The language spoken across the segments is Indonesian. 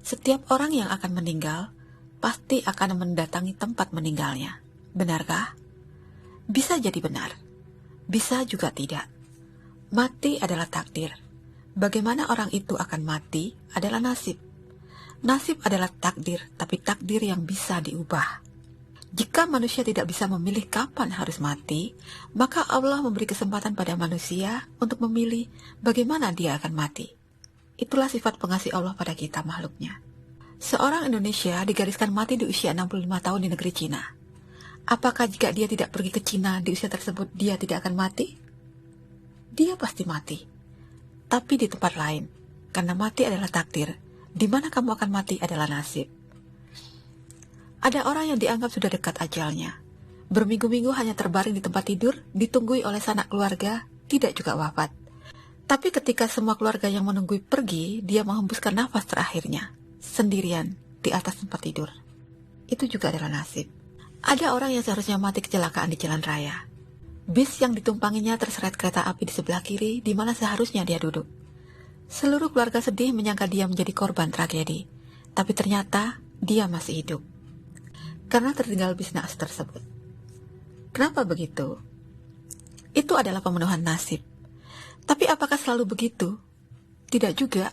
Setiap orang yang akan meninggal pasti akan mendatangi tempat meninggalnya. Benarkah? Bisa jadi benar, bisa juga tidak. Mati adalah takdir. Bagaimana orang itu akan mati adalah nasib. Nasib adalah takdir, tapi takdir yang bisa diubah. Jika manusia tidak bisa memilih kapan harus mati, maka Allah memberi kesempatan pada manusia untuk memilih bagaimana dia akan mati. Itulah sifat pengasih Allah pada kita makhluknya. Seorang Indonesia digariskan mati di usia 65 tahun di negeri Cina. Apakah jika dia tidak pergi ke Cina di usia tersebut dia tidak akan mati? Dia pasti mati. Tapi di tempat lain, karena mati adalah takdir, di mana kamu akan mati adalah nasib. Ada orang yang dianggap sudah dekat ajalnya. Berminggu-minggu hanya terbaring di tempat tidur, ditunggui oleh sanak keluarga, tidak juga wafat. Tapi ketika semua keluarga yang menunggui pergi, dia menghembuskan nafas terakhirnya, sendirian di atas tempat tidur. Itu juga adalah nasib. Ada orang yang seharusnya mati kecelakaan di jalan raya. Bis yang ditumpanginya terseret kereta api di sebelah kiri, di mana seharusnya dia duduk. Seluruh keluarga sedih menyangka dia menjadi korban tragedi, tapi ternyata dia masih hidup karena tertinggal bis naas tersebut. Kenapa begitu? Itu adalah pemenuhan nasib. Tapi apakah selalu begitu? Tidak juga.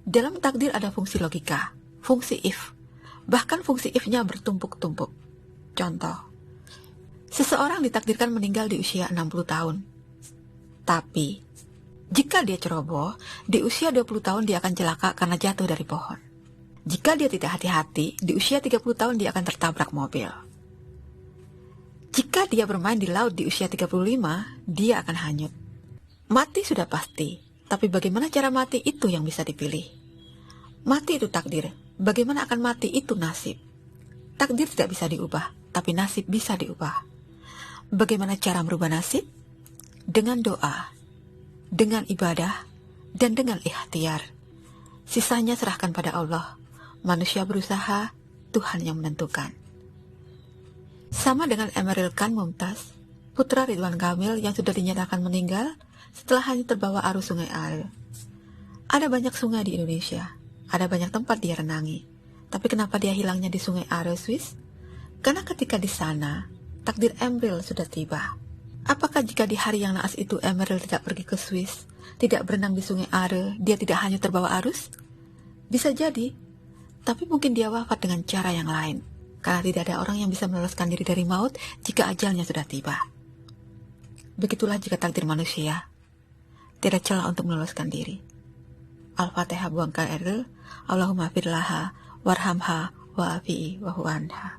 Dalam takdir ada fungsi logika, fungsi if. Bahkan fungsi if-nya bertumpuk-tumpuk. Contoh, seseorang ditakdirkan meninggal di usia 60 tahun. Tapi, jika dia ceroboh, di usia 20 tahun dia akan celaka karena jatuh dari pohon. Jika dia tidak hati-hati, di usia 30 tahun dia akan tertabrak mobil. Jika dia bermain di laut di usia 35, dia akan hanyut. Mati sudah pasti, tapi bagaimana cara mati itu yang bisa dipilih. Mati itu takdir, bagaimana akan mati itu nasib. Takdir tidak bisa diubah, tapi nasib bisa diubah. Bagaimana cara merubah nasib? Dengan doa, dengan ibadah, dan dengan ikhtiar. Sisanya serahkan pada Allah. Manusia berusaha, Tuhan yang menentukan. Sama dengan Emeril Khan Mumtaz, putra Ridwan Kamil yang sudah dinyatakan meninggal setelah hanya terbawa arus sungai Are. Ada banyak sungai di Indonesia, ada banyak tempat dia renangi. Tapi kenapa dia hilangnya di sungai Are, Swiss? Karena ketika di sana, takdir Emeril sudah tiba. Apakah jika di hari yang naas itu Emeril tidak pergi ke Swiss, tidak berenang di sungai Are, dia tidak hanya terbawa arus? Bisa jadi, tapi mungkin dia wafat dengan cara yang lain, karena tidak ada orang yang bisa meloloskan diri dari maut jika ajalnya sudah tiba. Begitulah jika takdir manusia, tidak celah untuk meloloskan diri. Al-Fatihah buangkan Eril, Allahumma firlaha, warhamha, wa'afi'i, wa hu'anha.